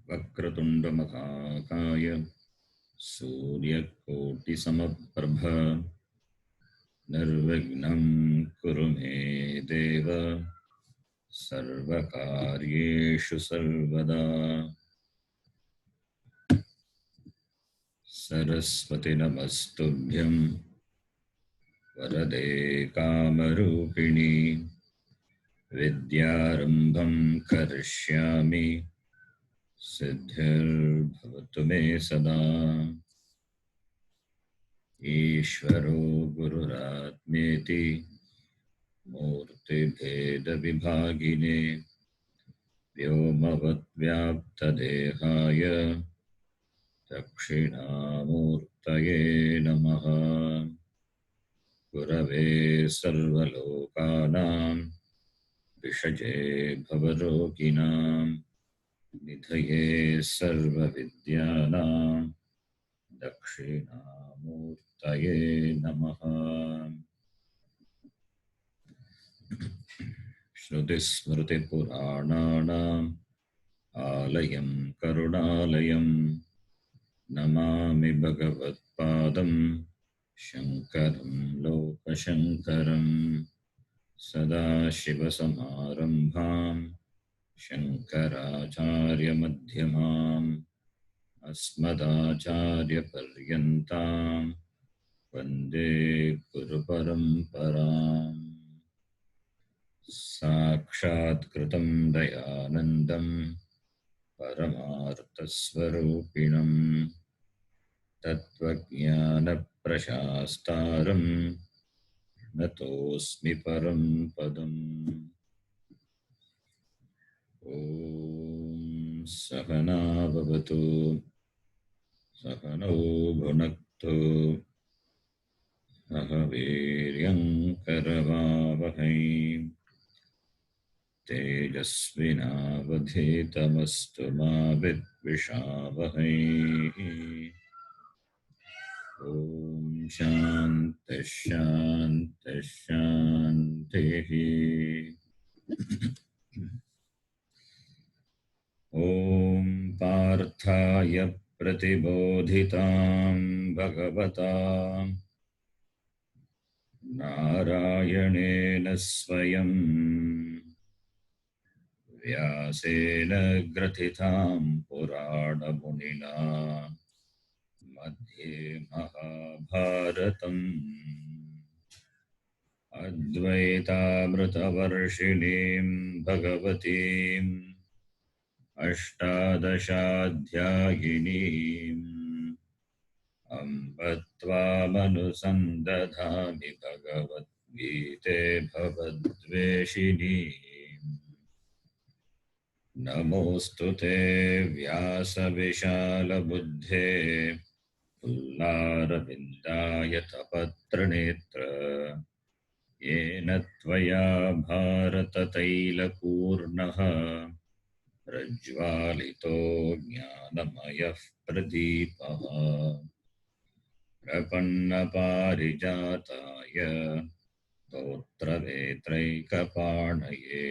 वक्रतुण्डमहाकाय सूर्यकोटिसमप्रभ निर्विघ्नं कुरु मे देव सर्वकार्येषु सर्वदा। सरस्वती नमस्तुभ्यं वरदे कामरूपिणि विद्यारम्भं करिष्यामि सिद्धिर्भवतु मे सदा। ईश्वरो गुरुरात्मेति मूर्तिभेदविभागिने व्योमवद्व्याप्तदेहाय दक्षिणामूर्तये नमः। गुरवे सर्वलोकानां विषजे भवरोगिणां निधये सर्वविद्यानां दक्षिणामूर्तये नमः। श्रुतिस्मृतिपुराणानाम् आलयं करुणालयं नमामि भगवत्पादं शङ्करं लोकशङ्करं। सदाशिवसमारम्भां शङ्कराचार्यमध्यमाम् अस्मदाचार्यपर्यन्तां वन्दे गुरुपरम्पराम्। साक्षात्कृतं दयानन्दं परमार्थस्वरूपिणं तत्त्वज्ञानप्रशास्तारं नतोऽस्मि परं पदम्। ॐ सहना भवतु सहनौ भुनक्तु सह वीर्यं करवावहै तेजस्विनावधीतमस्तु मा विद्विषावहै। ॐ शान्तिः शान्तिः शान्तिः। ॐ पार्थाय प्रतिबोधितां भगवता नारायणेन स्वयं व्यासेन ग्रथितां पुराणमुनिना मध्ये महाभारतम् अद्वैतामृतवर्षिणीं भगवतीम् अष्टादशाध्यायिनीम् अम्ब त्वामनुसन्दधामि भगवद्गीते भवद्वेषिणीम्। नमोऽस्तु ते व्यासविशालबुद्धे पुल्लारविन्दायतपत्रनेत्र येन त्वया भारततैलपूर्णः प्रज्वालितो ज्ञानमयः प्रदीपः। प्रपन्नपारिजाताय स्तोत्रवेत्रैकपाणये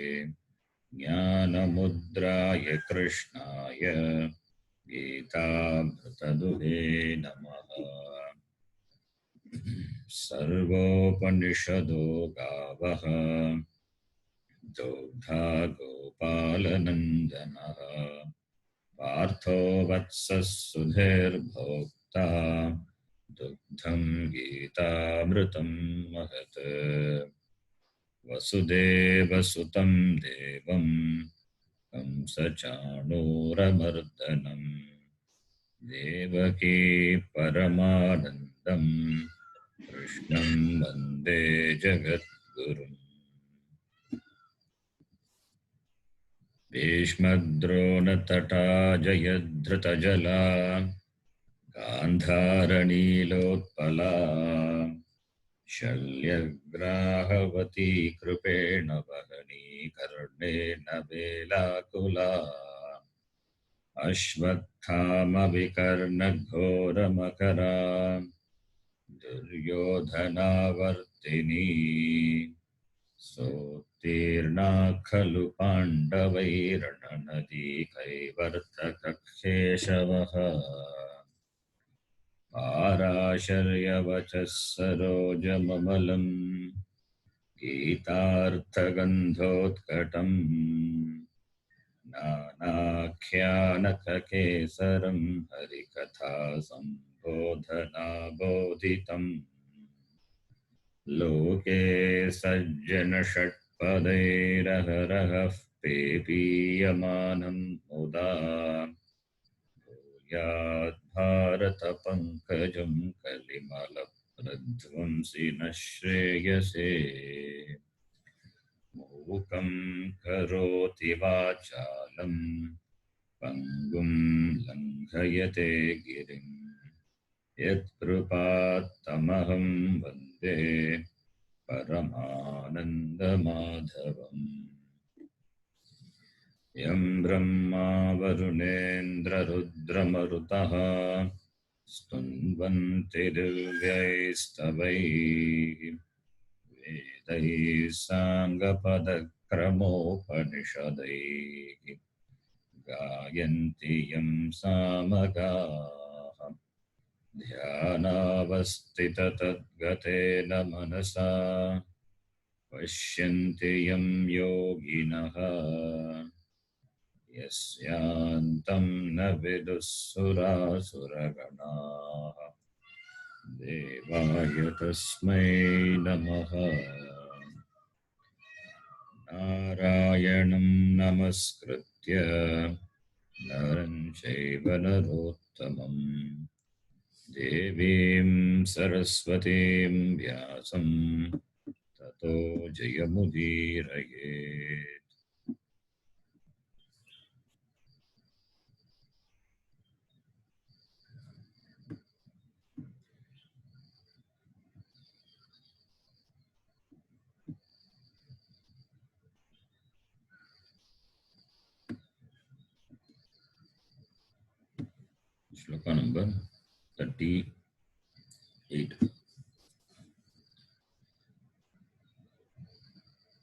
ज्ञानमुद्राय कृष्णाय गीतामृतदुहे नमः। सर्वोपनिषदो गावः दोग्धा गोपालनन्दनः पार्थो वत्सः सुधीर्भोक्ता दुग्धं गीतामृतं महत्। वसुदेवसुतं देवं कंसचाणूरमर्दनं देवकी परमानन्दं कृष्णं वन्दे जगद्गुरुम्। भीष्मद्रोणतटा जयद्रथजला गान्धारनीलोत्पला शल्यग्राहवती कृपेण वहनी कर्णेन वेलाकुला। अश्वत्थामविकर्णघोरमकरा दुर्योधनावर्तिनी तीर्णा खलु पाण्डवैरणनदी कैवर्तककेशवः पाराशर्यवचः सरोजममलम् गीतार्थगन्धोत्कटम् नानाख्यानककेसरं हरिकथा सम्बोधनाबोधितम् लोके सज्जनषट्पदैरहरहः पेपीयमानं मुदा भारतपङ्कजं कलिमलप्रध्वंसिनः श्रेयसे मूकं करोति वाचालं पङ्गुं लङ्घयते गिरिं यत्कृपात्तमहं वन्दे परमानन्दमाधवम् यं ब्रह्मा वरुणेन्द्ररुद्रमरुतः स्तुन्वन्ति दिव्यैस्तवैः वेदैः साङ्गपदक्रमोपनिषदैः गायन्ति यं सामगाः ध्यानावस्थिततद्गतेन मनसा पश्यन्ति यं योगिनः यस्यान्तं न विदुःसुरासुरगणाः देवाय तस्मै नमः। नारायणं नमस्कृत्य नरं चैव नरोत्तमं देवीं सरस्वतीं व्यासं ततो जयमुदीरयेत्। Shloka number 38.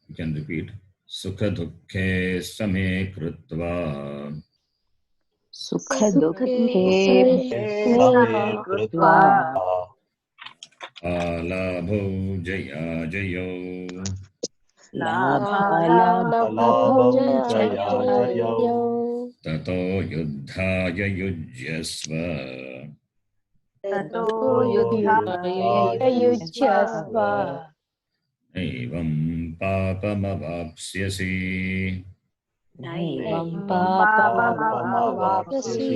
You can repeat. Sukha dukhe same krutva सुखदुःखे समे कृत्वा alabho jaya jayo लाभालाभौ Jaya जयौ tato yuddhaya yujyasva ततो युद्धाय युज्यस्व एवं पापमवाप्स्यसि। नैवं पापमवाप्स्यसि।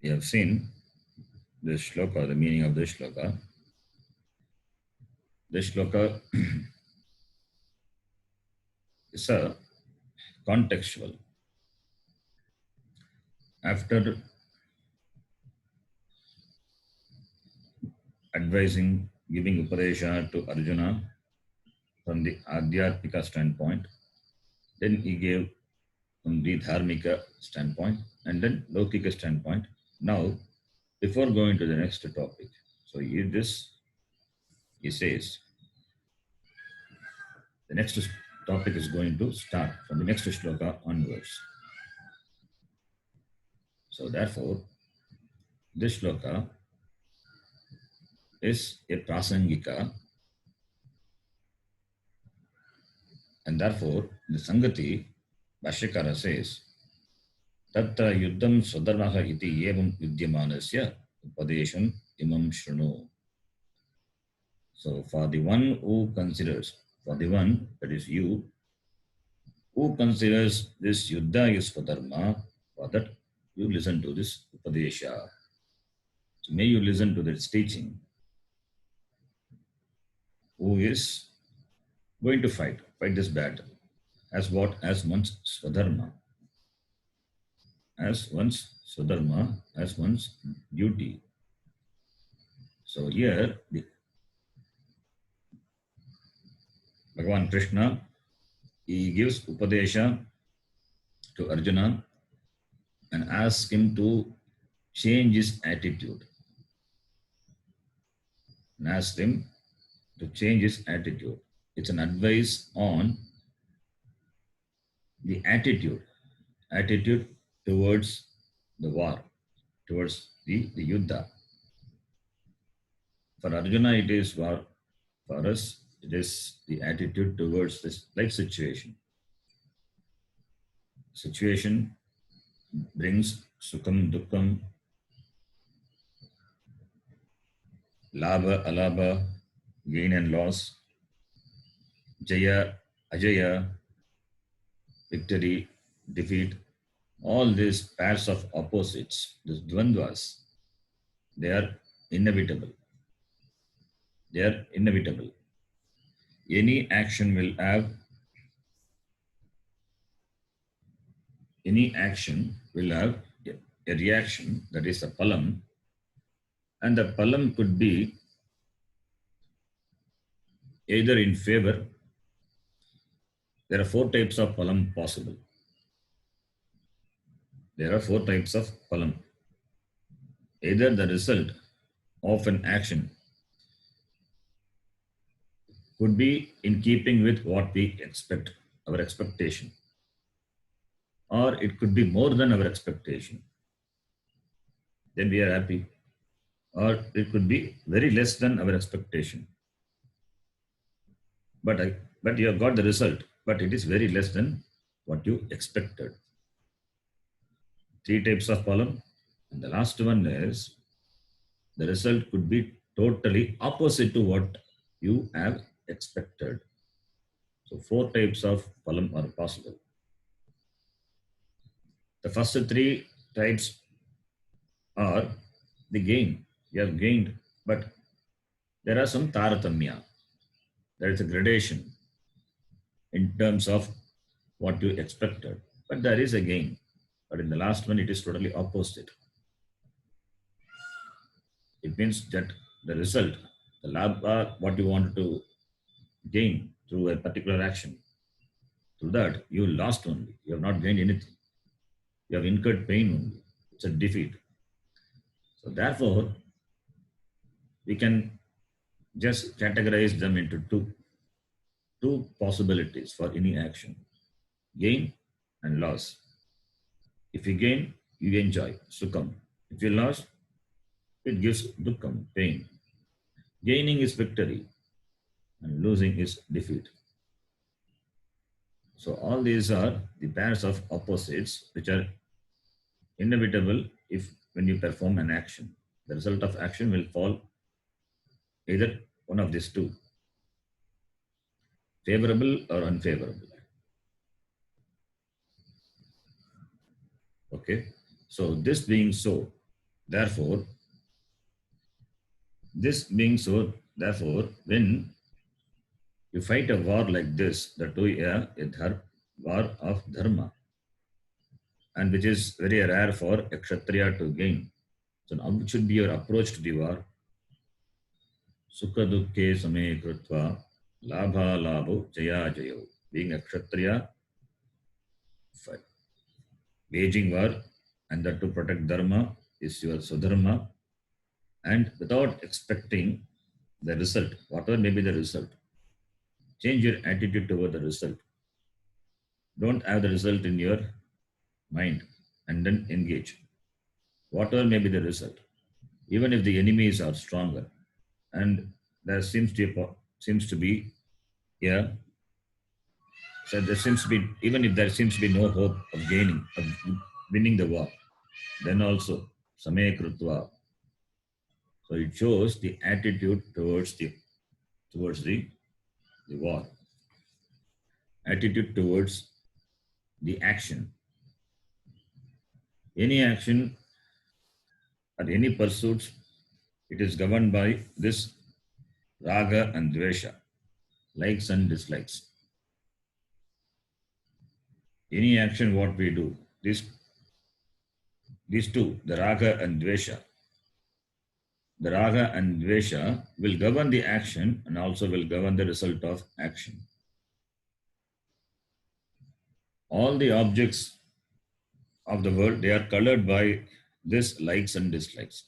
We have seen this shloka, the meaning of this shloka. This shloka is a contextual. After advising, giving Upadesha to Arjuna from the Adhyatmika standpoint, then he gave from the Dharmika standpoint and then Laukika standpoint. Now, before going to the next topic, so he says, the next topic is going to start from the next shloka onwards. So therefore, this shloka is a prasangika, and therefore the Sangati Bhashyakara says Tatra yuddham swadharmaha iti evam vidyamanasya upadesham imam shrunu. So for the one who considers, for the one that is you, who considers this yuddha is for dharma, for that you listen to this upadesha. So may you listen to this teaching. Who is going to fight this battle. As what? As one's swadharma. As one's swadharma, as one's duty. So here, Bhagavan Krishna, he gives Upadesha to Arjuna and ask him to change his attitude. And ask him to change his attitude. It's an advice on the attitude towards the war, towards the Yuddha. For Arjuna, it is war. For us, it is the attitude towards this life situation. Situation brings sukham, dukkham, labha, alabha, gain and loss, jaya, ajaya, victory, defeat. All these pairs of opposites, these dvandvas, they are inevitable. They are inevitable. Any action will have a reaction, that is a palam, and the palam could be either in favor. There are 4 types of palam possible. There are 4 types of palam. Either the result of an action could be in keeping with what we expect, our expectation, or it could be more than our expectation. Then we are happy. Or it could be very less than our expectation. But you have got the result, but it is very less than what you expected. 3 types of palam. And the last one is the result could be totally opposite to what you have expected. So 4 types of palam are possible. The first 3 types are the gain. You have gained, but there are some taratamya. There is a gradation in terms of what you expected, but there is a gain. But in the last one, it is totally opposite. It means that the result, the labha, what you wanted to gain through a particular action, through that you lost only. You have not gained anything. You have incurred pain only. It's a defeat. So therefore, we can just categorize them into two possibilities for any action: gain and loss. If you gain, you enjoy, sukham. If you lose, it gives dukkham, pain. Gaining is victory and losing is defeat. So all these are the pairs of opposites which are inevitable if when you perform an action. The result of action will fall either one of these two, favorable or unfavorable. Okay. So this being so, therefore, when you fight a war like this, that too a war of dharma, and which is very rare for a kshatriya to gain. So now it should be your approach to the war. Sukha dukkhe same krutva labha labho jaya jayo. Being a kshatriya, waging war, and that to protect dharma is your swadharma, and without expecting the result, whatever may be the result, change your attitude toward the result. Don't have the result in your mind and then engage. Whatever may be the result, even if the enemies are stronger, and there seems to be yeah. So there seems to be, even if there seems to be no hope of winning the war, then also samaya krutva. So it shows the attitude towards the war, attitude towards the action. Any action or any pursuit, it is governed by this raga and dvesha, likes and dislikes. Any action what we do, these two, the raga and dvesha, will govern the action and also will govern the result of action. All the objects of the world, they are colored by this likes and dislikes.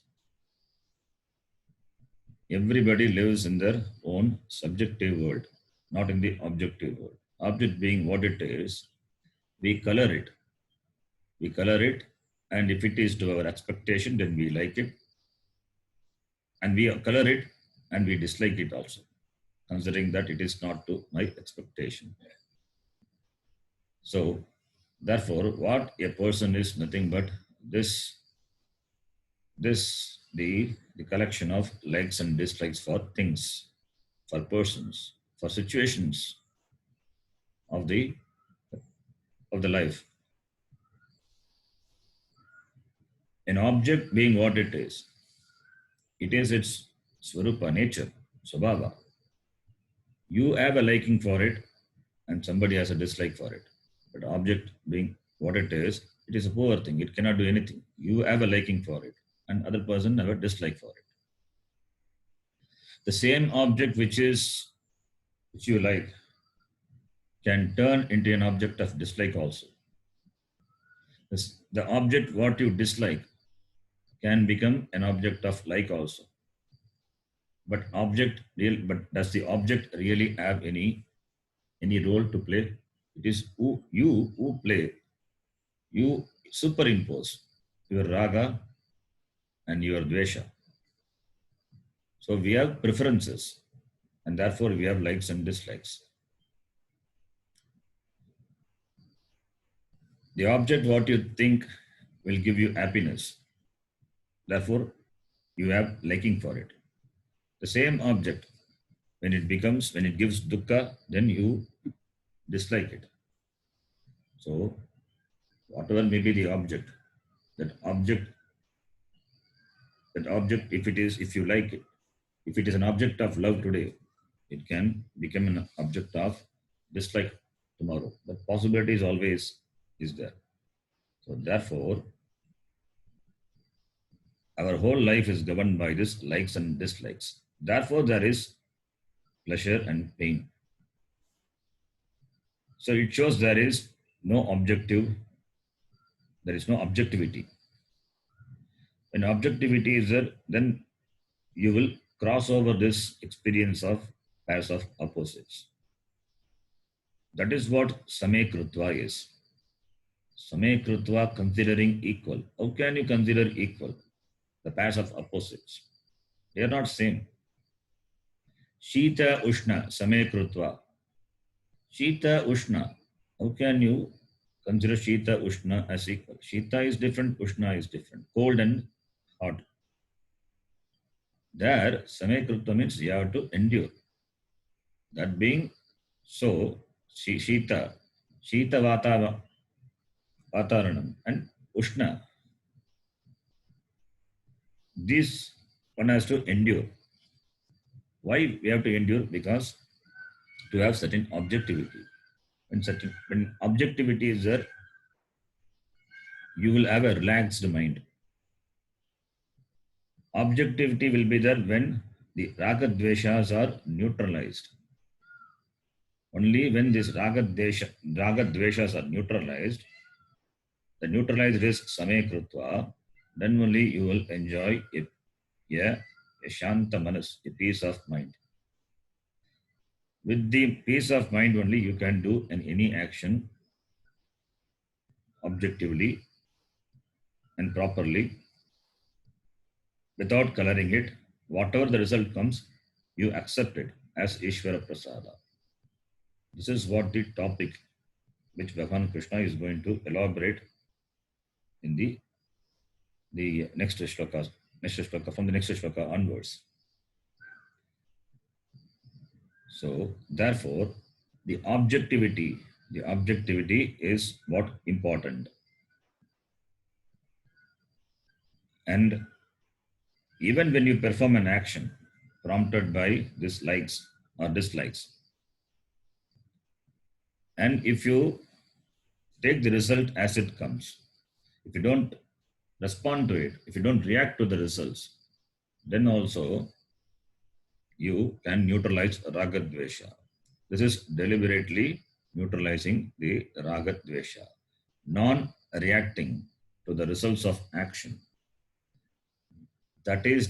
Everybody lives in their own subjective world, not in the objective world. Object being what it is, we color it. We color it, and if it is to our expectation, then we like it. And we color it and we dislike it also, considering that it is not to my expectation. So, therefore, what a person is nothing but the collection of likes and dislikes for things, for persons, for situations of the life. An object being what it is its swarupa, nature, swabhava. You have a liking for it and somebody has a dislike for it. But object being what it is a poor thing. It cannot do anything. You have a liking for it and other person have a dislike for it. The same object which you like can turn into an object of dislike also. The object what you dislike can become an object of like also. But does the object really have any role to play? It is who play. You superimpose your raga and your dvesha. So we have preferences and therefore we have likes and dislikes. The object what you think will give you happiness. Therefore, you have liking for it. The same object, when it gives dukkha, then you dislike it. So, whatever may be the object, that object, if you like it, if it is an object of love today, it can become an object of dislike tomorrow. The possibility is always there. So therefore, our whole life is governed by this likes and dislikes. Therefore, there is pleasure and pain. So it shows there is no objectivity. When objectivity is there, then you will cross over this experience of pairs of opposites. That is what Same Krutva is. Same Krutva, considering equal. How can you consider equal? The pairs of opposites. They are not same. Shita Ushna, Same Krutva. Shita Ushna. How can you consider Shita Ushna as equal? Shita is different, Ushna is different. Cold and hot. There, Same Krutva means you have to endure. That being so, Shita Vataranam and Ushna. This one has to endure. Why we have to endure? Because to have certain objectivity. When objectivity is there, you will have a relaxed mind. Objectivity will be there when the raga dveshas are neutralized. Only when these raga dveshas are neutralized, the neutralized is Same Krutva, then only you will enjoy a shanta manas, a peace of mind. With the peace of mind only you can do any action objectively and properly without coloring it. Whatever the result comes, you accept it as Ishvara Prasada. This is what the topic which Bhagavan Krishna is going to elaborate in the next shloka, from the next shloka onwards. So, therefore, the objectivity is what important. And even when you perform an action prompted by these likes or dislikes, and if you take the result as it comes, if you don't respond to it, if you don't react to the results, then also you can neutralize raga dvesha. This is deliberately neutralizing the raga dvesha. Non-reacting to the results of action. That is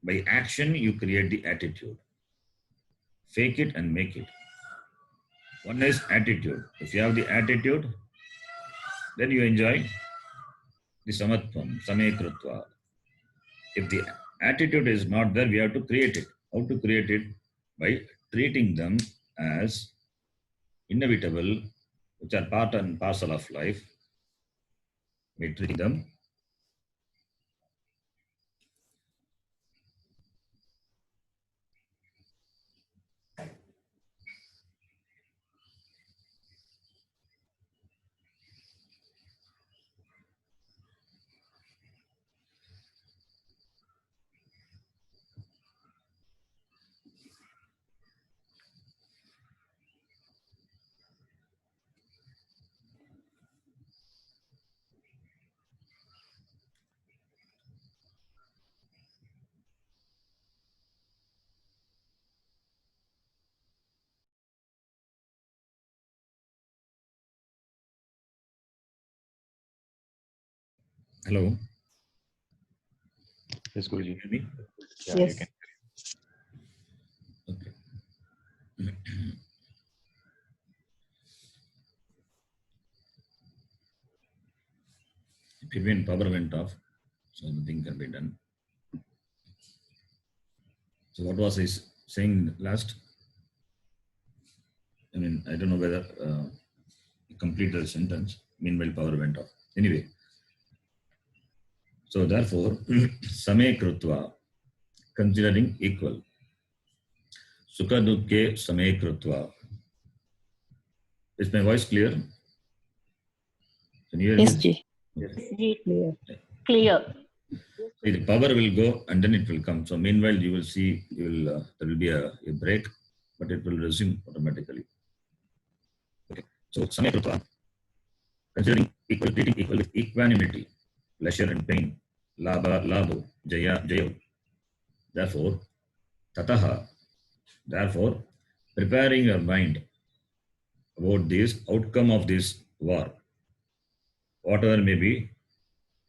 by action you create the attitude. Fake it and make it. One is attitude. If you have the attitude, then you enjoy the samatvam, samekrutva. If the attitude is not there, we have to create it. How to create it? By treating them as inevitable, which are part and parcel of life. By treating them Hello. Yes, Guruji. Hear me? Yeah, Yes. you can. Okay. Between power went off, so nothing can be done. So what was I saying last? I mean, I don't know whether complete the sentence. Meanwhile, power went off. Anyway, so therefore, same krutva, considering equal. Sukha dukkhe same krutva. Is my voice clear? Can you hear Yes, me? Ji. Clear. Clear. See, the power will go and then it will come. So meanwhile, you will see, there will be a break, but it will resume automatically. Okay. So same krutva, considering equal, treating equal with equanimity, pleasure and pain, labha, labho, jaya, jayo. Therefore, tataha, therefore, preparing your mind about this outcome of this war, whatever may be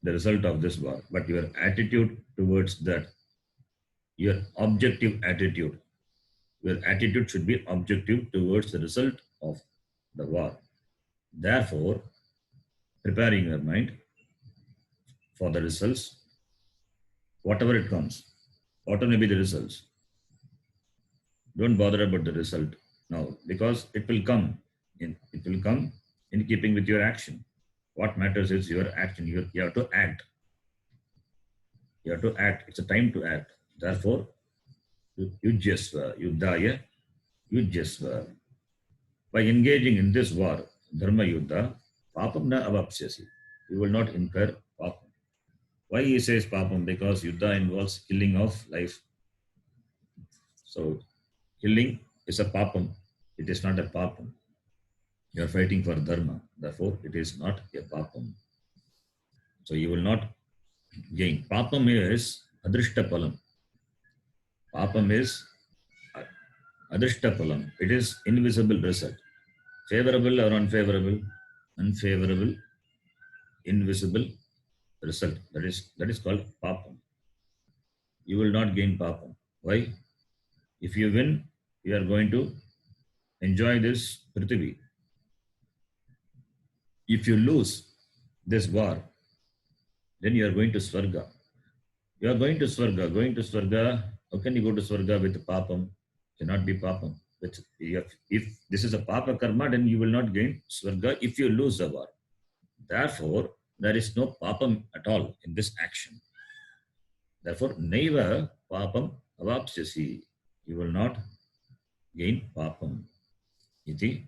the result of this war, but your attitude towards that, your objective attitude, your attitude should be objective towards the result of the war. Therefore, preparing your mind for the results, whatever it comes, whatever may be the results. Don't bother about the result now, because it will come in keeping with your action. What matters is your action. You have to act. You have to act. It's a time to act. Therefore, yujyasva, yuddhaya, yujyasva. By engaging in this war, dharma yuddha, papam na avapsyasi. You will not incur papam. Why he says papam? Because yuddha involves killing of life. So, killing is a papam. It is not a papam. You are fighting for dharma. Therefore, it is not a papam. So, you will not gain. Papam is adrishta palam. Papam is adrishta palam. It is invisible result. Favorable or unfavorable? Unfavorable, invisible result. That is called papam. You will not gain papam. Why? If you win, you are going to enjoy this prithvi. If you lose this war, then you are going to Swarga. You are going to Swarga. Going to Swarga, how can you go to Swarga with papam? Cannot be papam. If this is a papa karma, then you will not gain Swarga if you lose the war. Therefore, there is no papam at all in this action. Therefore, naiva papam avapsyasi. You will not gain papam. Iti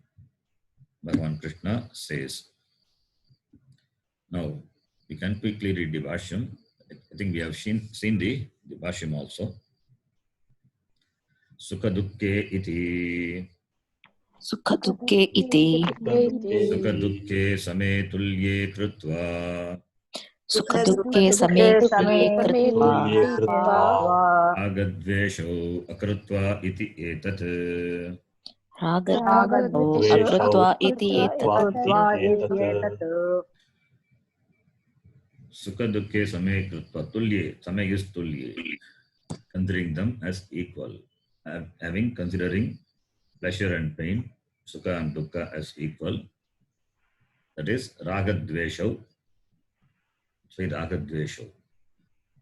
Bhagavan Krishna says. Now, we can quickly read the Bhashyam. I think we have seen the Bhashyam also. Sukha dukkhe iti. Sukha dukkhe iti. Sukha dukkhe same tulye krutva. Sukha dukkhe same tulye krutva. Agadvesho akrutva iti etat. Ragadvesho akrutva iti etat. Sukha Dukhe Same Krutva. Tulye. Same is Tulye. Considering them as equal. Considering pleasure and pain, Sukha and Dukkha as equal. That is Raga-dvesha. Say Raga-dvesha.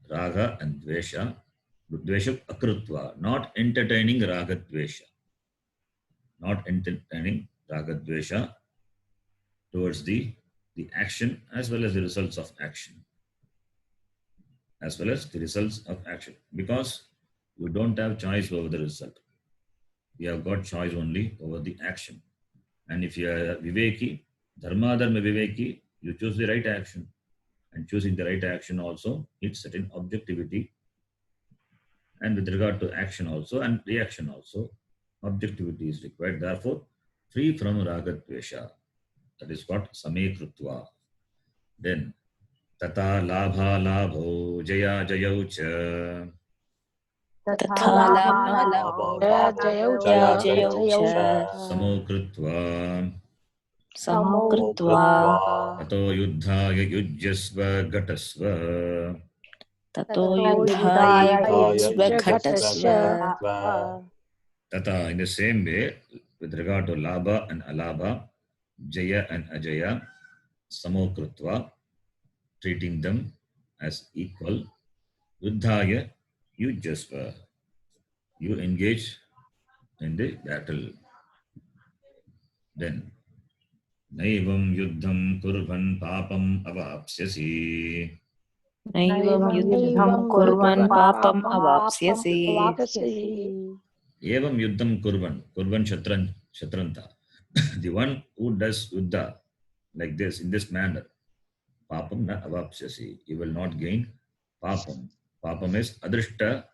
Raga and Dvesha. Dvesha akrutva. Not entertaining Raga-dvesha. Not entertaining Raga-dvesha towards the action as well as the results of action. As well as the results of action. Because you don't have choice over the result. You have got choice only over the action. And if you are Viveki, Dharma Dharma Viveki, you choose the right action. And choosing the right action also needs certain objectivity. And with regard to action also and reaction also, objectivity is required. Therefore, free from Raga Dvesha. That is what Same Krutva. Then, Tata Labha Labho Jaya Jayau Cha. तथा लाभालाभो Jaya जयौ च Samo Krutva. समो कृत्वा Tato Yuddhaya Yujyasva Gatasva. ततो युद्धाय युज्व घटस्व Tata, in the same way, with regard to Labha and Alabha, Jaya and Ajaya, Samokrutva, treating them as equal, Yuddhaya, Yujyasva, you engage in the battle. Then, Naivam Yuddham Kurvan Papam Avapsyasi. नैवं युद्धं कुर्वन् पापम् अवाप्स्यसि Evam Yuddham Kurvan Shatranta. The one who does Yuddha like this, in this manner, Papam na avapsyasi. You will not gain papam. Papam is adrishta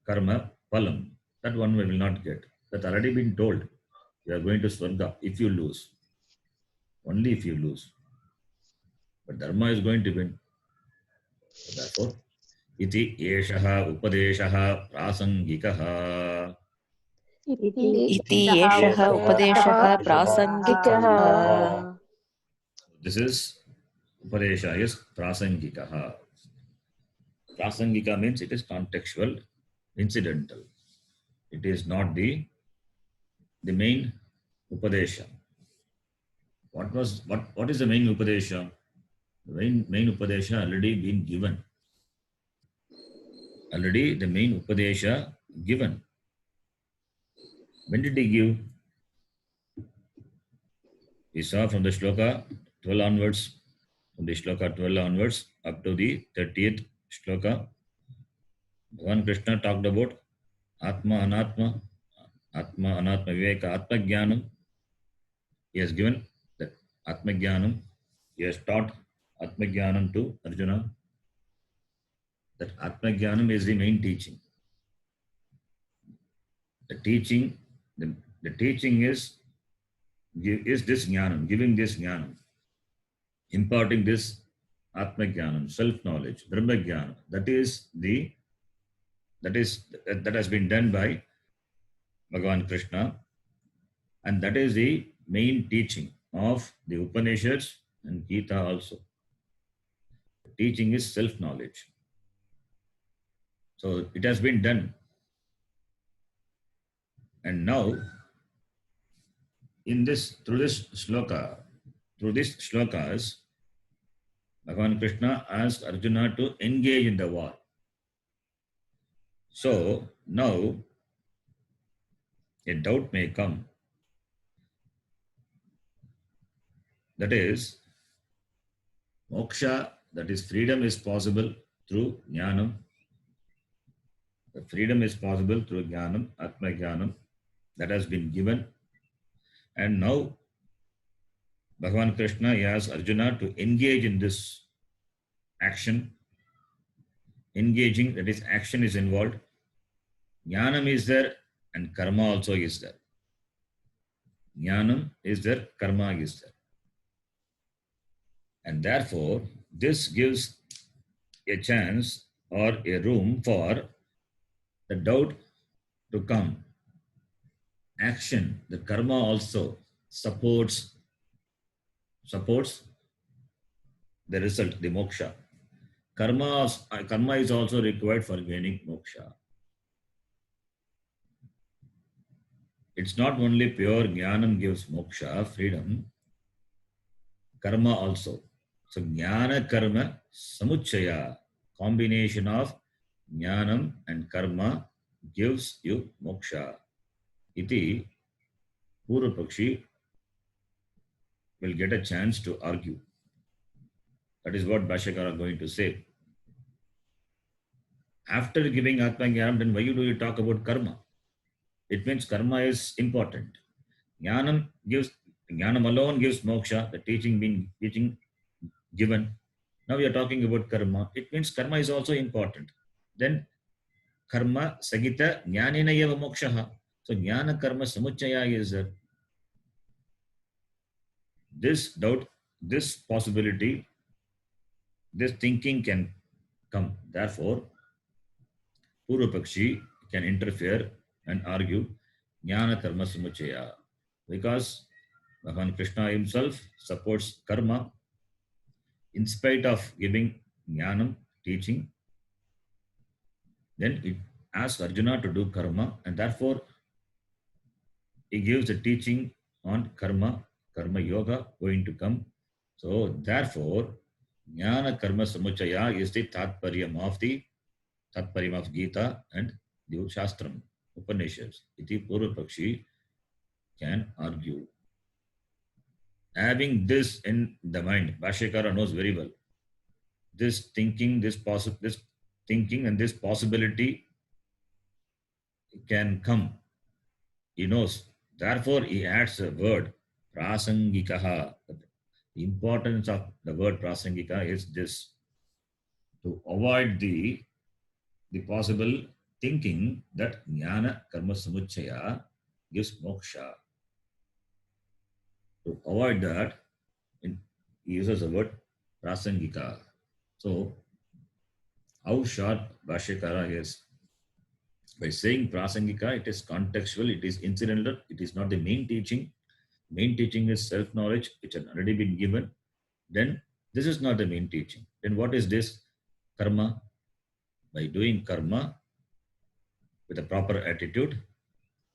karma palam. That one we will not get. That's already been told. You are going to Swarga if you lose. Only if you lose. But Dharma is going to win. So therefore, iti eshaha upadeshaha prasangikaha. इति एषः उपदेशः प्रासङ्गिकः This is upadesha is prasangikaha. Prasangika means it is contextual, incidental. It is not the main upadesha. What is the main upadesha? The main upadesha already been given. Already the main upadesha given. When did he give? We saw from the shloka 12 onwards, from the shloka 12 onwards up to the 30th shloka. Bhagavan Krishna talked about Atma, Anatma, Viveka, Atma Jnanam. He has given that Atma Jnanam. He has taught Atma Jnanam to Arjuna. That Atma Jnanam is the main teaching. The teaching is this Jnanam, giving this Jnanam, imparting this Atma Jnanam, self-knowledge, Brahma Jnanam. That has been done by Bhagavan Krishna, and that is the main teaching of the Upanishads and Gita also. The teaching is self-knowledge. So it has been done. And now, through these shlokas, Bhagavan Krishna asked Arjuna to engage in the war. So now, a doubt may come. That is, moksha, that is freedom, is possible through jnanam. The freedom is possible through jnanam, atma jnanam, that has been given. And now, Bhagavan Krishna asks Arjuna to engage in this action. Engaging, that is, action is involved. Jnanam is there and karma also is there. Jnanam is there, karma is there. And therefore, this gives a chance or a room for the doubt to come. Action, the karma also supports the result, the moksha. Karma is also required for gaining moksha. It's not only pure jnanam gives moksha, freedom, karma also. So jnana karma samuchaya, combination of jnanam and karma gives you moksha. Iti Purvapakshi will get a chance to argue. That is what Bhashyakara are going to say. After giving Atma Jnanam, then why do you talk about karma? It means karma is important. Jnanam alone gives moksha, the teaching given. Now we are talking about karma. It means karma is also important. Then karma sagita jnanena eva mokshaha. So jnana karma samuchaya is there. This doubt, this possibility, this thinking can come. Therefore, Purvapakshi can interfere and argue jnana karma samuchaya, because Bhagavan Krishna himself supports karma in spite of giving jnanam, teaching. Then it asks Arjuna to do karma, and therefore he gives a teaching on karma yoga going to come. So therefore, jnana karma samuchaya is the tatparyam of Gita and the Shastram, Upanishads. Iti Purvapakshi can argue. Having this in the mind, Bhashyakara knows very well. This thinking, this thinking and this possibility can come. He knows. Therefore, he adds a word, prasangikaha. The importance of the word prasangika is this: to avoid the possible thinking that jnana karma samuchaya gives moksha. To avoid that, he uses the word prasangika. So, how sharp Bhashyakara is. By saying prasangika, it is contextual, it is incidental, it is not the main teaching. Main teaching is self-knowledge, which has already been given. Then this is not the main teaching. Then what is this? Karma. By doing karma with a proper attitude,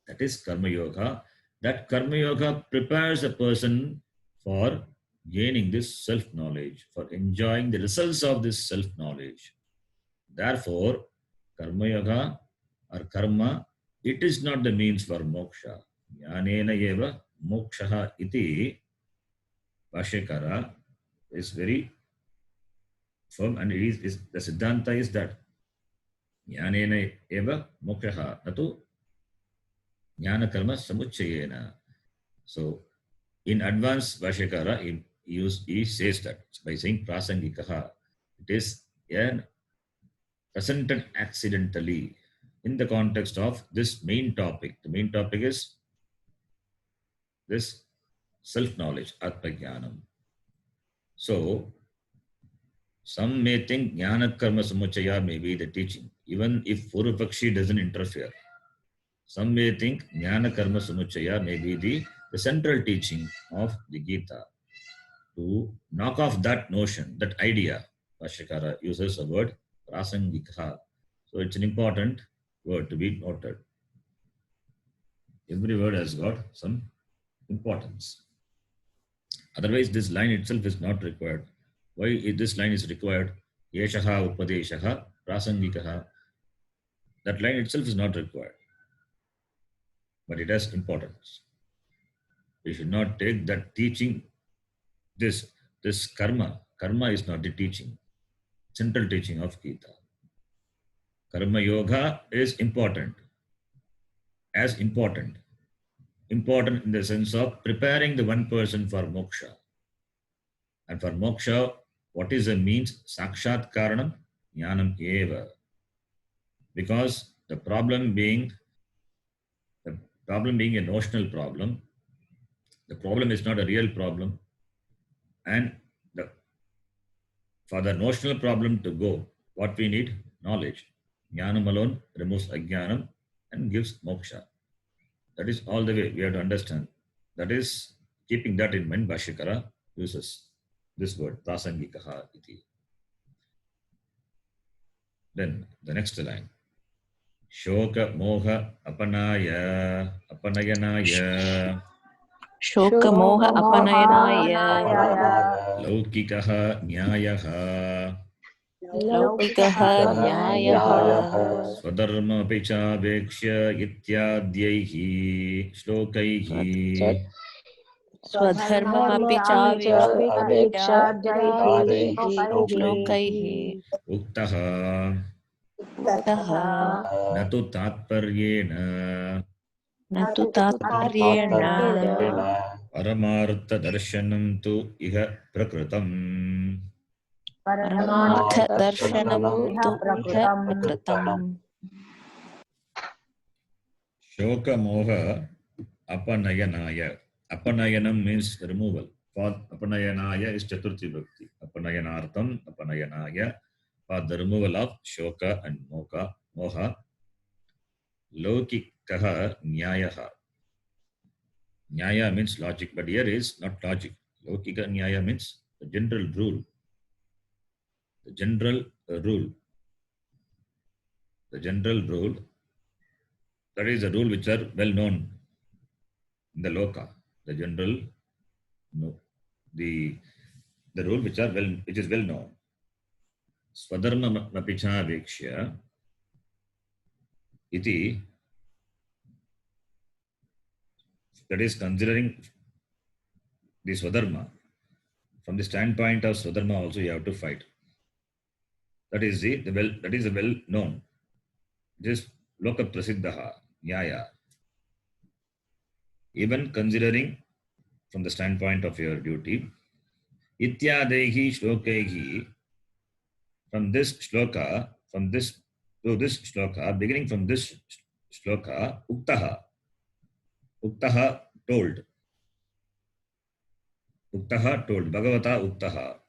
that is karma yoga. That karma yoga prepares a person for gaining this self-knowledge, for enjoying the results of this self-knowledge. Therefore, karma yoga or karma, it is not the means for moksha. Jnanena eva mokshaha iti Bhashyakara is very firm, and it is the siddhanta is that jnanena eva mokshaha natu jnana karma samuchayena. So in advance, Bhashyakara he says that by saying prasangikaha, it is presented accidentally in the context of this main topic. The main topic is this self-knowledge, Atma Jnanam. So, some may think Jnana Karma Samuchaya may be the teaching, even if Purvapakshi doesn't interfere. Some may think Jnana Karma Samuchaya may be the central teaching of the Gita. To knock off that notion, that idea, Bhashyakara uses the word prasangika. So it's an important word to be noted. Every word has got some importance. Otherwise, this line itself is not required. Why this line is required? Yeshaha upadeshaha prasangikaha. That line itself is not required. But it has importance. We should not take that teaching, this karma. Karma is not the teaching, central teaching of Gita. Karma yoga is important. As important. Important in the sense of preparing the one person for moksha. And for moksha, what is the means? Sakshat karanam jnanam eva. Because the problem being a notional problem, the problem is not a real problem. And for the notional problem to go, what we need? Knowledge. Jnanam alone removes ajnanam and gives moksha. That is all the way we have to understand. That is, keeping that in mind, Bhashyakara uses this word prasangikaha iti. Then the next line. Shoka moha apanayanaya शोकमोह अपनयनाय laukikaha nyayaha लौकिकः न्यायः swadharma pichapekshya ityadyaih shlokaiः स्वधर्ममपि चावेक्ष्याद्यैः श्लोकैः uktah उक्तः न तु तात्पर्येण न तु तात्पर्येण परमार्थदर्शनं तु इह प्रकृतम् परमार्थदर्शनं तु इह प्रकृतम् शोकमोह अपनयनाय. Apanayanam means removal. For apanayanaya is chaturthi bhakti. Apanayanartham, apanayanaya, for the removal of shoka and moha. Lokikaha nyayaha. Nyaya means logic, but here is not logic. Lokika nyaya means the general rule. The general rule. The general rule. That is the rule which are well known in the loka. The general, no, the rule which is well known. Swadharma mapicha vekshya iti, that is considering the swadharma. From the standpoint of swadharma also you have to fight. That is the well known. This loka prasiddhaha nyaya. Even considering from the standpoint of your duty, ityadehi shlokaihi, from this shloka, beginning from this shloka, uktaha told, Bhagavata uktaha,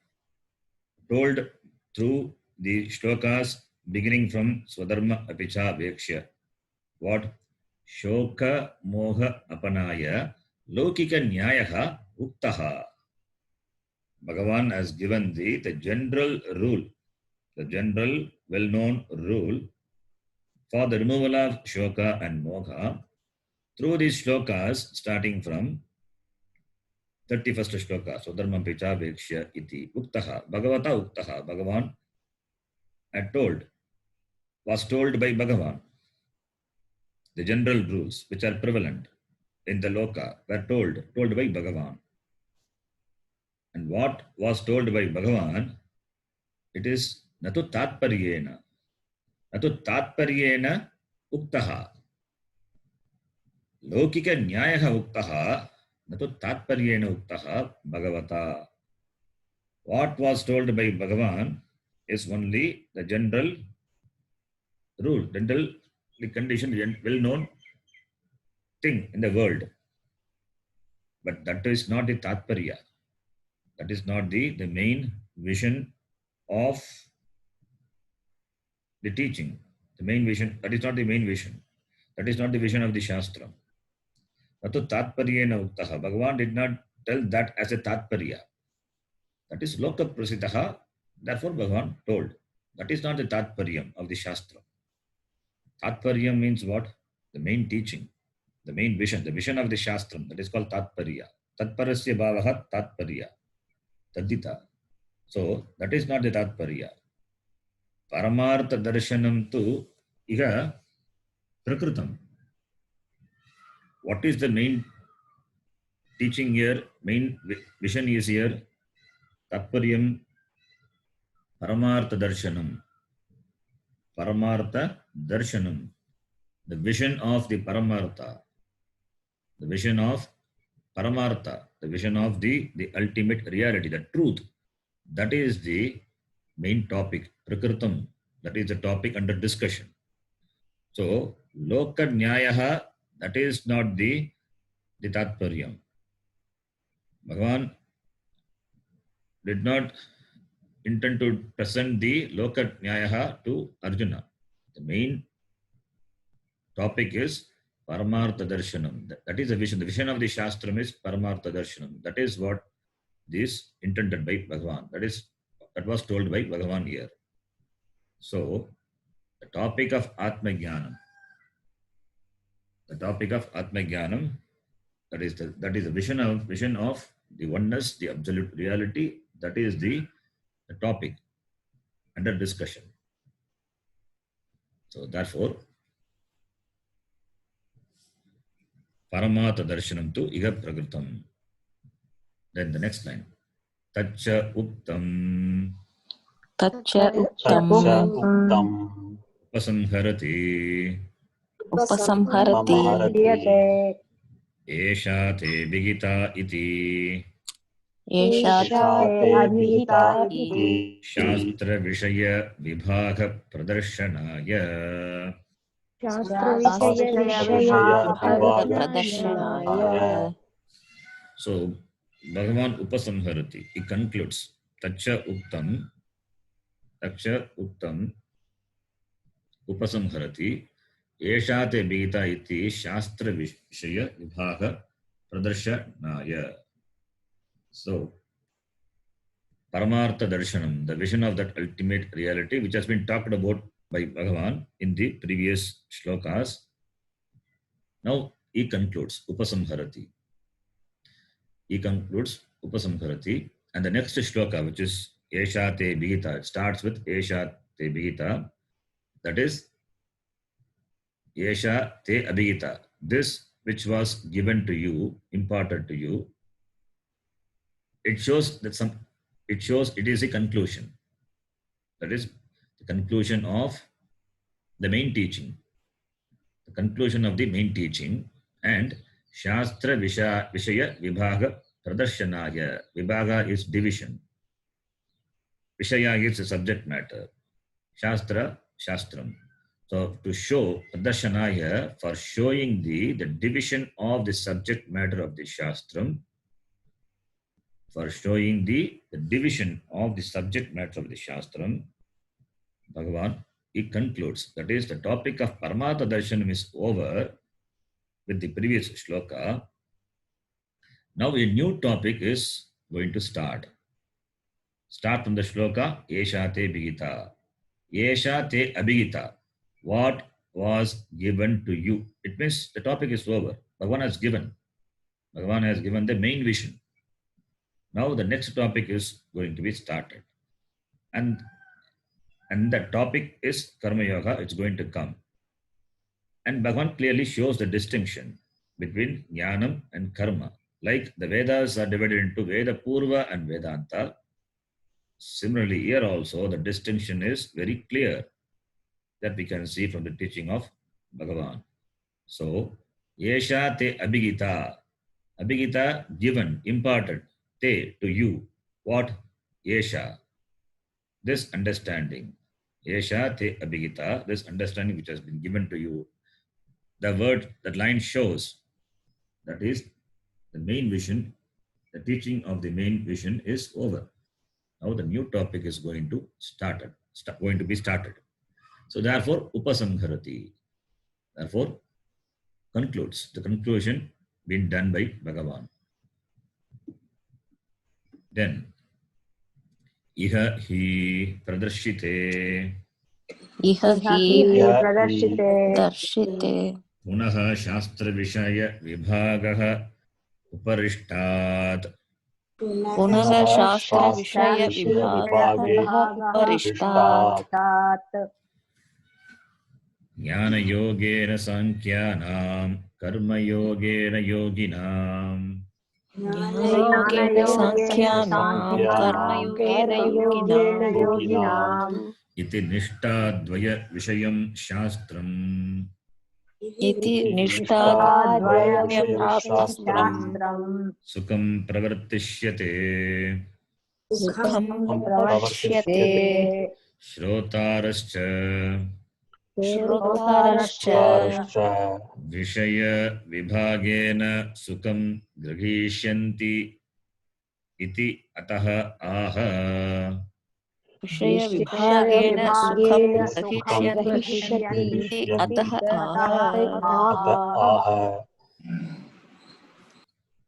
told through the shlokas beginning from swadharma apicha vekshya. What? Shoka moha apanaya laukika nyayaha uktaha. Bhagavan has given the general rule, the general well-known rule for the removal of shoka and moha through these shlokas starting from 31st shloka. Swadharma picha vekshya iti uktaha. Bhagavata uktaha. Bhagavan had was told by Bhagavan. The general rules which are prevalent in the loka were told by Bhagavan. And what was told by Bhagavan, it is natu tatparyena uktaha. Lokika nyayaha uktaha, natu tatparyena uktaha Bhagavata. What was told by Bhagavan is only the general rule, general condition, well-known thing in the world. But that is not the tatparya. That is not the main vision of the teaching. The main vision, that is not the main vision. That is not the vision of the Shastra. Natu tatparyena uktaha. Bhagavan did not tell that as a tatparya. That is loka prasiddhaha. Therefore Bhagavan told. That is not the tatparyam of the Shastra. Tatparyam means what? The main teaching, the main vision, the vision of the Shastram. That is called tatparya. Tatparasya bhavaha tatparya. Tadita. So that is not the tatparya. Paramartha darshanam tu iha prakritam. What is the main teaching here? Main vision is here. Tatparyam paramartha darshanam. Paramartha darshanam. The vision of the paramartha. The vision of paramartha. The vision of the ultimate reality, the truth. That is the main topic. Prakritam. That is the topic under discussion. So, loka nyayaha, that is not the tatparyam. Bhagavan did not intend to present the loka nyayaha to Arjuna. The main topic is Paramartha Darshanam. That is the vision. The vision of the Shastram is Paramartha Darshanam. That is what this intended by Bhagavan. That was told by Bhagavan here. So the topic of Atma Jnanam, that is the vision of the oneness, the absolute reality. That is the topic under discussion. So therefore, Paramata Darshanam tu iga prakritam. Then the next line. Tacha Uttam Tacha Tacha Uttam Uttam Upasamharati Upasamharati Samharati Esha te Vigita iti Esha Shate Abhita iti Iti Shastra Vishaya Vibhaga Pradarsanaya. Vishaya Vibhaga Pradarsanaya. So Bhagavan Upasamharati. He concludes. Tacha Uttam Upasamharati Esha te Vigita iti Shastra Vishaya Vibhaga Pradarsanaya. So Paramartha Darshanam, the vision of that ultimate reality, which has been talked about by Bhagavan in the previous shlokas. Now he concludes Upasamharati. And the next shloka, which is Esha te Bhigita, it starts with Esha te Bhigita. That is Esha te Abhigita. This which was given to you, imparted to you, it shows it is a conclusion. That is the conclusion of the main teaching. The conclusion of the main teaching. And Shastra Vishaya Vibhaga Pradarsanaya. Vibhaga is division. Vishaya is the subject matter. Shastra, Shastram. So to show Pradarsanaya, for showing the division of the subject matter of the Shastram, for showing the division of the subject matter of the Shastram, Bhagavan, he concludes. That is, the topic of Paramartha Darshanam is over with the previous shloka. Now a new topic is going to start. Start from the shloka, Esha te Bhigita. Esha te Abhigita. What was given to you? It means the topic is over. Bhagavan has given the main vision. Now the next topic is going to be started. And the topic is Karma Yoga. It's going to come. And Bhagavan clearly shows the distinction between Jnanam and Karma. Like the Vedas are divided into Veda Purva and Vedanta. Similarly, here also the distinction is very clear that we can see from the teaching of Bhagavan. So, Esha te Abhigita. Abhigita, given, imparted. Te, to you. What? Esha. This understanding. Esha te Abhigita. This understanding which has been given to you. The word, that line shows, that is the main vision, the teaching of the main vision is over. Now the new topic is going to be started. So therefore, Upasamharati. Therefore, concludes. The conclusion being done by Bhagavan. Then, Iha hi pradarshite. Iha hi Pradarshite darshite Punaha shastra vishaya vibhagaha uparishtat. Punaha shastra vishaya vibhagaha uparishtat Jnana yogena sankhyanam karma yogena yoginam. Jnana yogena sankhyanam karma yogena yoginam Iti nishtadvaya vishayam shastram. iti Nishtadvaya nishtadvayam shastram shastram Sukham pravartishyate. sukham pravartishyate Shrotarascha. shrotarascha Tarascha Vishaya vibhagena sukham grahishyanti iti ataha aha. Vishaya vibhagena sukham sukham grahishyati iti grahishyati ataha aha Ata aha.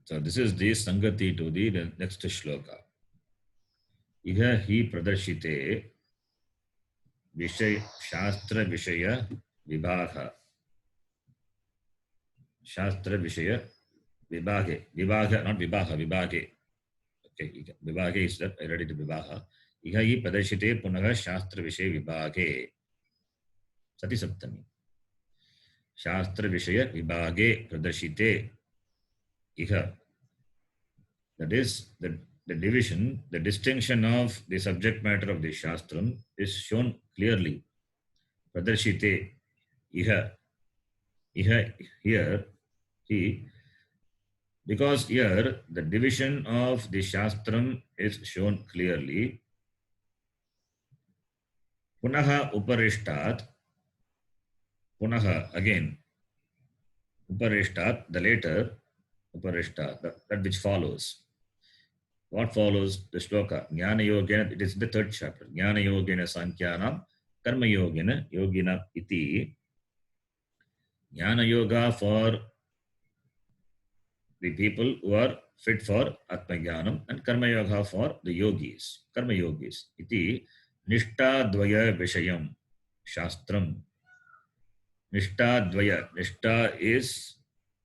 So this is the Sangati to the next shloka. Iha hi pradarshite Vishay Shastra Vishaya Vibhaga. Shastra Vishaya Vibhage. Vibhaga, not Vibhaga, Vibhage. Okay, Vibhage is that I read it Vibhaga. Iha hi pradarshite punaha Shastra Vishaya Vibhage. Sati Saptami. Shastra Vishaya Vibhage Pradarshite. Iha. That is the division, the distinction of the subject matter of the Shastram is shown clearly. Pradarshite. Iha. Iha, here, he, because here the division of the Shastram is shown clearly. Punaha uparishtat. Punaha, again. Uparishtat, the later. Uparishtat, that which follows. What follows? The shloka. Jnana yogena, it is the third chapter. Jnana yogena sankyanam karma yogena yogina iti. Jnana yoga for the people who are fit for Atmajnanam and Karma Yoga for the yogis, Karma yogis. Iti Nishta Dvaya Vishayam Shastram. Nishta Dvaya. Nishta is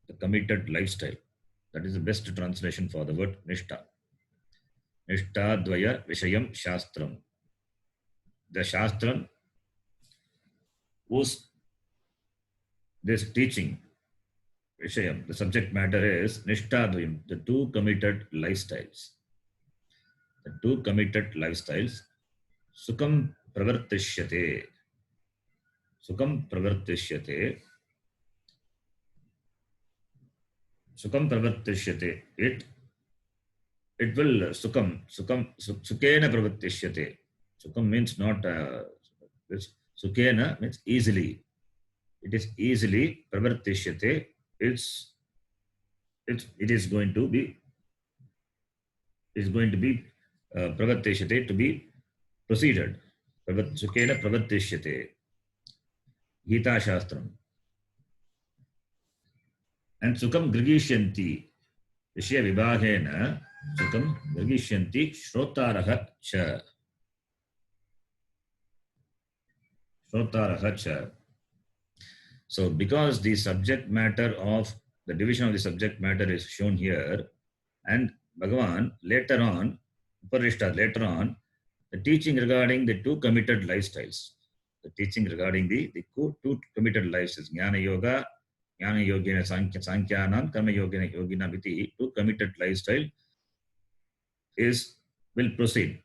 the committed lifestyle. That is the best translation for the word Nishta. Nishta Dvaya Vishayam Shastram. The Shastram whose this teaching Vishayam, the subject matter is Nishtadvayam, the two committed lifestyles. The two committed lifestyles. Sukham pravartishyate. Sukham pravartishyate. Sukham pravartishyate. It will sukhena pravartishyate. Sukham means not sukhena means easily. It is easily pravartishyate. It is going to be pravartishyate, to be proceeded. Sukhena pravartishyate. Gita Shastram. And Sukham Grigishyanti. Vishya Vibhagena Sukham Grigishyanti Shrotaraha Cha. Shrotaraha Cha. So because the subject matter of the division of the subject matter is shown here, and Bhagavan later on, Uparishta later on, the teaching regarding the two committed lifestyles. The teaching regarding the two committed lifestyles, Jnana Yoga, Jnana Yogena Sankyanam, Karma Yogena Yogina Viti, two committed lifestyle will proceed.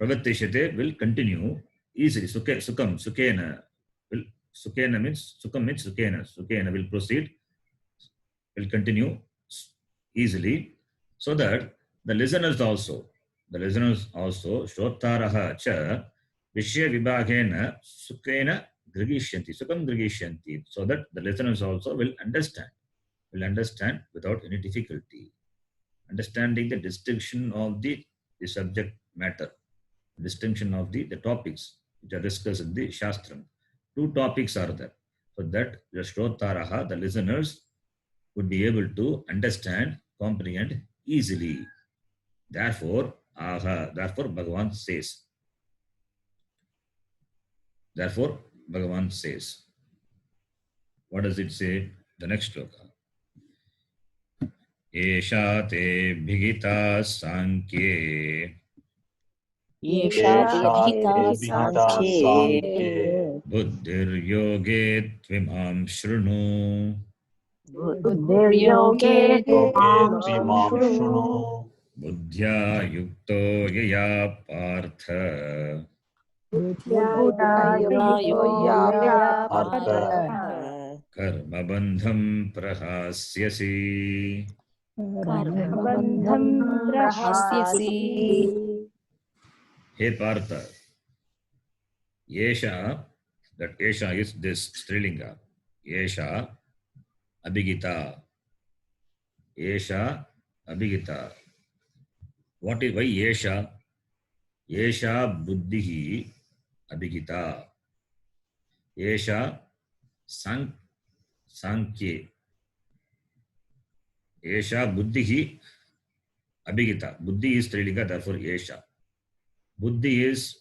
Pravatishate will continue easily. Sukhena will Sukhena means Sukhena will proceed, will continue easily, so that the listeners also Shrotaraha Cha Vishya Vibhagena Sukhena Grigishyanti, Sukham Grigishyanti, so that the listeners also will understand without any difficulty. Understanding the distinction of the subject matter, distinction of the topics which are discussed in the Shastram. Two topics are there. So that the Shrotaraha, the listeners, would be able to understand, comprehend easily. Therefore, Bhagavan says. What does it say? The next shloka. Esha te bhigita sankye Yesha te sankhe buddhir yoge tvimam shrunu buddhiryoge Buddhiryoge shru buddhya yukto yaya partha buddhaya partha karma bandham prahasyasi. karmabandham prahasyasi. Hey Partha, Yesha, that Yesha is this Strilinga. Yesha Abhigita. Yesha Abhigita. Why Yesha? Yesha Buddhihi Abhigita. Yesha Sankhye. Esha buddhihi abhigita. Buddhi is Strilinga, therefore Esha. Buddhi is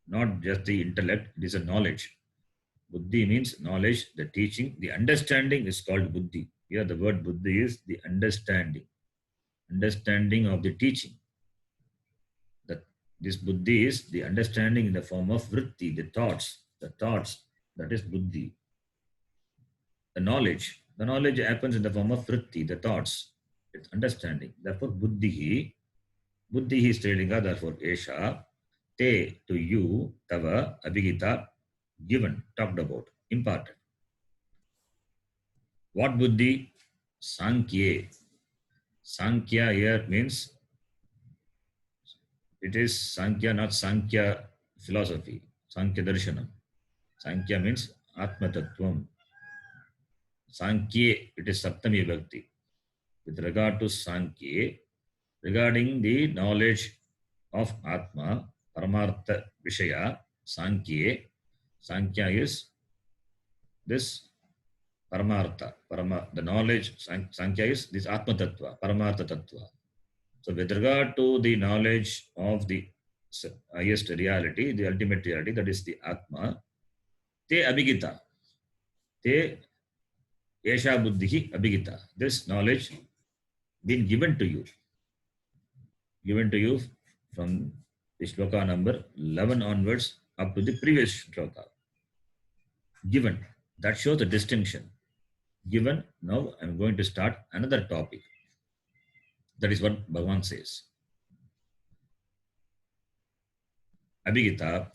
not just the intellect, it is a knowledge. Buddhi means knowledge, the teaching, the understanding is called buddhi. Here the word buddhi is the understanding of the teaching. That this buddhi is the understanding in the form of vritti, the thoughts, that is buddhi. The knowledge happens in the form of vritti, the thoughts, it's understanding. Therefore buddhi is Strilinga, therefore Esha. Te, to you, tava, abhigita, given, talked about, imparted. What buddhi? Sankhya. Sankhya here means, it is Sankhya, not Sankhya philosophy. Sankhya darshanam. Sankhya means Atma Tattvam. Sankhya, it is Saptami Bhakti. With regard to Sankhya, regarding the knowledge of Atma, Paramartha Vishaya, Sankhya is this Paramartha. The knowledge, Sankhya is this Atma Tattva, Paramartha Tattva. So with regard to the knowledge of the highest reality, the ultimate reality, that is the Atma, te abhigita. Te esha buddhihi abhigita. This knowledge been given to you from the shloka number 11 onwards up to the previous shloka. Given. That shows the distinction. Given. Now I am going to start another topic. That is what Bhagavan says. Abhigita.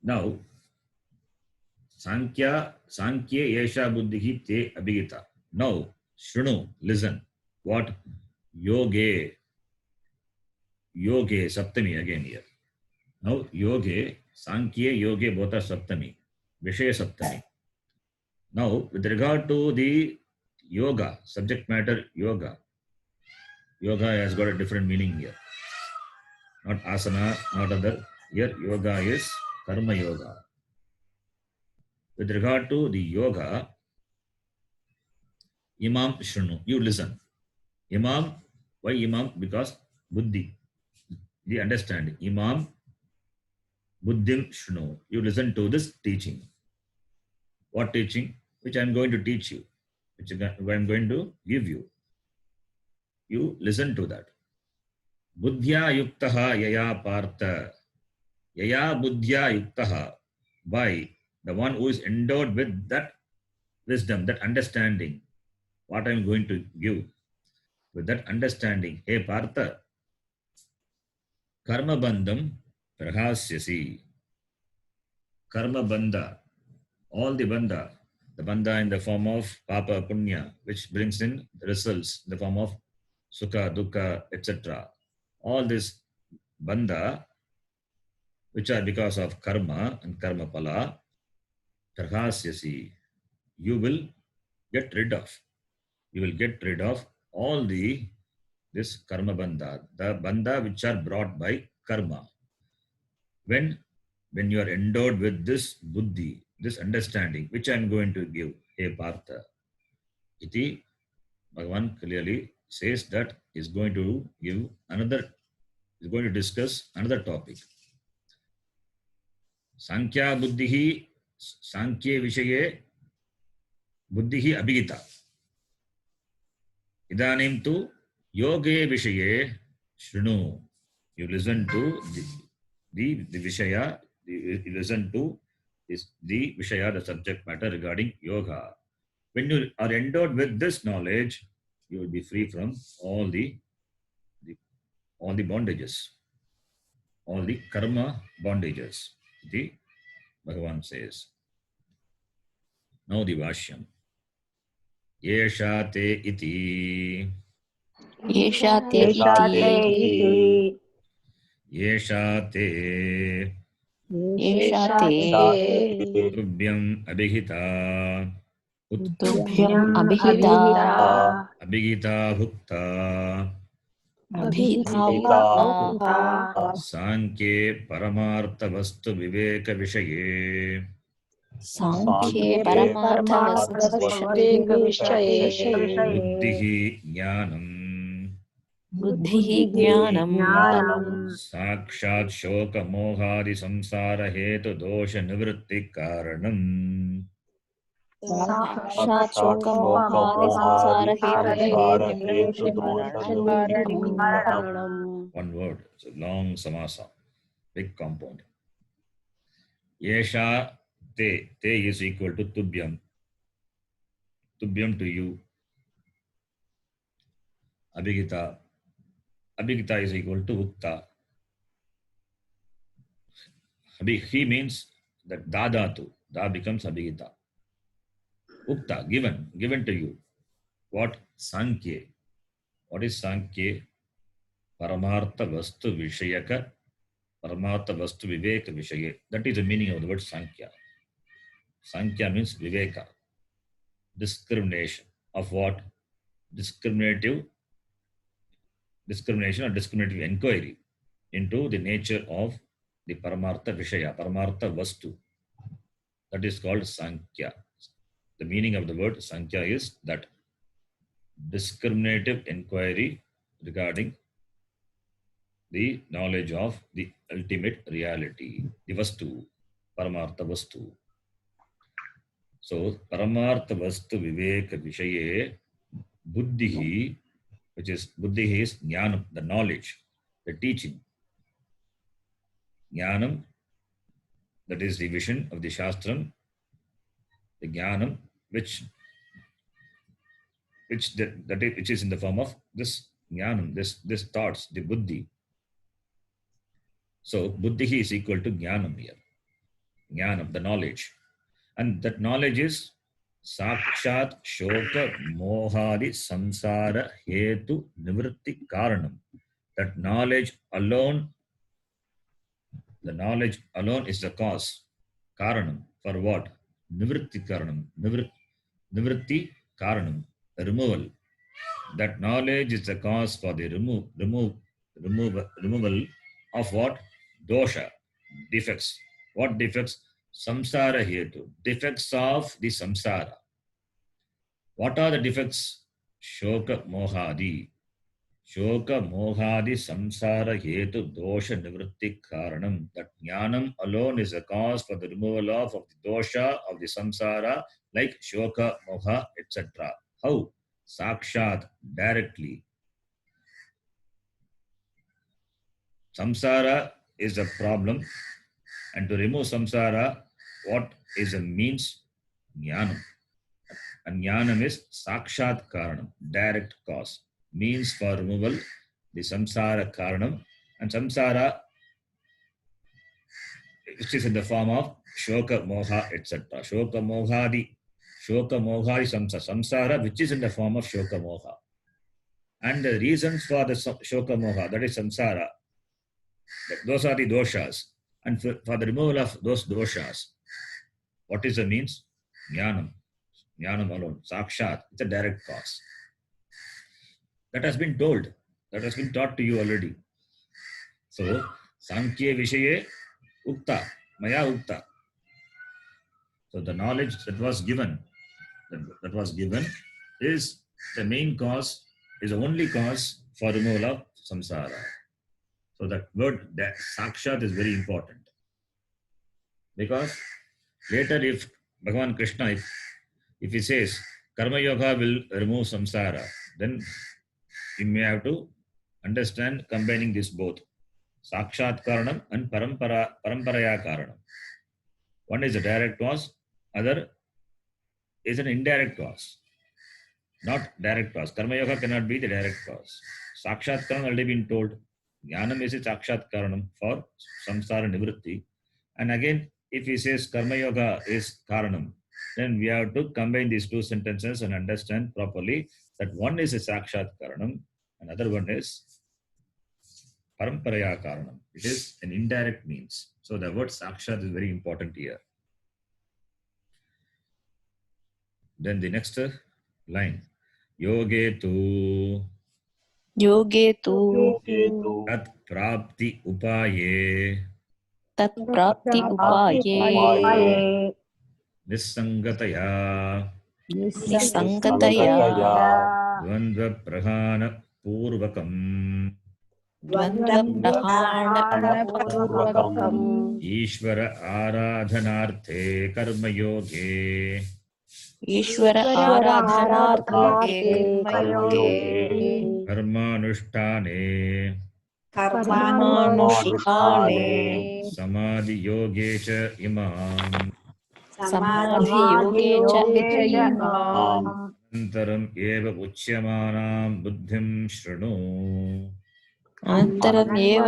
Now, Sankhya Yesha Buddhihi Te Abhigita. Now, Shrunu, listen. What? Yoge, Saptami again here. Now, Yoge, Sankhya, Yoge, both are Saptami. Vishaya Saptami. Now, with regard to the yoga, subject matter yoga has got a different meaning here. Not asana, not other. Here, yoga is karma yoga. With regard to the yoga, Imam Shrunu, you listen. Imam, why Imam? Because Buddhi, the understanding. Imam, Buddhim Shrunu, you listen to this teaching. What teaching? Which I am going to teach you, which I am going to give you. You listen to that. Buddhya yuktaha yaya partha. Yaya buddhya yuktaha. By the one who is endowed with that wisdom, that understanding, what I am going to give. With that understanding, hey Partha, karma bandham prahasyasi. Karma bandha, all the bandha in the form of papa punya, which brings in the results in the form of sukha, dukkha, etc. All this bandha, which are because of karma and karma pala, prahasyasi, you will get rid of. You will get rid of all this karma bandha, the bandha which are brought by karma. When you are endowed with this buddhi, this understanding, which I am going to give, hey Partha, iti Bhagavan clearly says that is going to discuss another topic. Sankhya buddhihi, Sankhya vishaye buddhihi abhigita. Idanim tu yoge vishaye shrunu. You listen to the vishaya, you listen to the vishaya, the subject matter regarding yoga. When you are endowed with this knowledge, you will be free from all the bondages, all the karma bondages. The Bhagavan says. Now the Vashyam. Yesha te iti. Yesha te Esha te iti. iti. Yesha te. Yesha te. Tubhyam abhigita. Tubhyam Abhigita. Abhigita bhukta. Abhita Bhukta. Sankhye paramartha vastu viveka vishaye. सांख्ये परमार्थवस्तुविषये बुद्धिः ज्ञानम् बुद्धिः ज्ञानम् साक्षात् शोकमोहादि संसार हेतु दोष निवृत्ति कारणम् साक्षात् शोकमोहादिसंसारहेतुर्निवृत्तिकारणम् One word, it's a long samasa, big compound. Yesha te, te is equal to tubhyam. Tubhyam to you. Abhigita, Abhigita is equal to ukta. He means that dadatu, da becomes abhigita. Ukta, given to you. What? Sankhye. What is Sankhye? Paramartha vastu vishayaka, Paramartha vastu viveka vishaye. That is the meaning of the word Sankhya. Sankhya means viveka, discrimination of what? Discrimination or discriminative inquiry into the nature of the Paramartha Vishaya, Paramartha Vastu. That is called Sankhya. The meaning of the word Sankhya is that discriminative inquiry regarding the knowledge of the ultimate reality, the Vastu, Paramartha Vastu. So, Paramartha Vastu Viveka Vishaye Buddhihi, which is Buddhihi is Jnanam, the knowledge, the teaching. Jnanam, that is the vision of the Shastram, the Jnanam, which is in the form of this Jnanam, this thoughts, the Buddhi. So, Buddhihi is equal to Jnanam here. Jnanam, the knowledge. And that knowledge is Sakshat Shoka Mohadi Samsara Hetu Nivritti Karanam. That knowledge alone is the cause. Karanam. For what? Nivritti Karanam. Nivritti Karanam. Removal. That knowledge is the cause for the removal of what? Dosha. Defects. What defects? Samsara hetu. Defects of the samsara. What are the defects? Shoka mohadi. Shoka mohadi samsara hetu dosha nivritti karanam. That jnanam alone is the cause for the removal of the dosha of the samsara, like shoka, moha, etc. How? Sakshat, directly. Samsara is a problem, and to remove samsara, what is a means? Jnanam. And jnanam is sakshat karanam, direct cause, means for removal, the samsara karanam. And samsara, which is in the form of shoka, moha, etc. Shoka mohadi samsara, which is in the form of shoka, moha. And the reasons for the shoka, moha, that is samsara, those are the doshas. And for the removal of those doshas, what is the means? Jnanam. Jnanam alone. Sakshat. It's a direct cause. That has been told. That has been taught to you already. So, Sankhya Vishaye Ukta. Maya Ukta. So, the knowledge that was given is the main cause, is the only cause for removal of samsara. So, that word, that Sakshat, is very important. Because later, if Bhagavan Krishna, if he says Karma Yoga will remove samsara, then you may have to understand combining this both. Sakshat Karanam and Paramparaya Karanam. One is a direct cause, other is an indirect cause. Not direct cause. Karma Yoga cannot be the direct cause. Sakshat Karanam already been told. Jnanam is a Sakshat Karanam for samsara nivritti. And again, if he says Karma Yoga is Karanam, then we have to combine these two sentences and understand properly that one is a Sakshat Karanam, another one is Paramparaya Karanam. It is an indirect means. So the word Sakshat is very important here. Then the next line. Yoge tu tat prapti upaye निस्संगतया निसंगतया द्वन्द्वप्रहानपूर्वकम् द्वन्द्वप्रहाणपूर्वकम् ईश्वर आराधनार्थे कर्मयोगे ईश्वर आराधनार्थे कर्मयोगे कर्मानुष्ठाने कर्मानुष्ठाने समाधियोगे च इमाम् समाधियोगे च इमाम् अनन्तरम् एव उच्यमानां बुद्धिं शृणु अनन्तरम् एव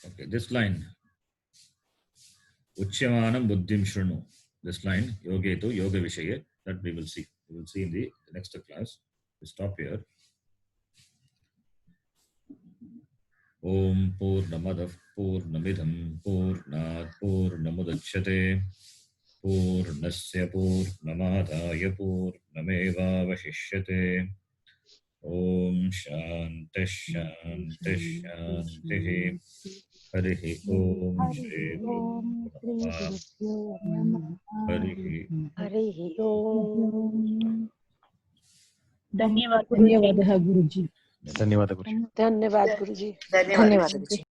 Okay, this line, Uchyamanam buddhim shrunu. This line, yoge to yoga vishaye, that we will see. We will see in the next class. We stop here. Om Purnamadav Purnamidham Purnat Purnamudachyate Purnasya Purnamadaya Purnameva Vashishyate. Om Shanti Shanti Shanti. Harihi Om Shri Guru Harihi हरिः ओम् धन्यवाद धन्यवादः गुरुजी। धन्यवाद गुरुजी। धन्यवाद गुरुजी।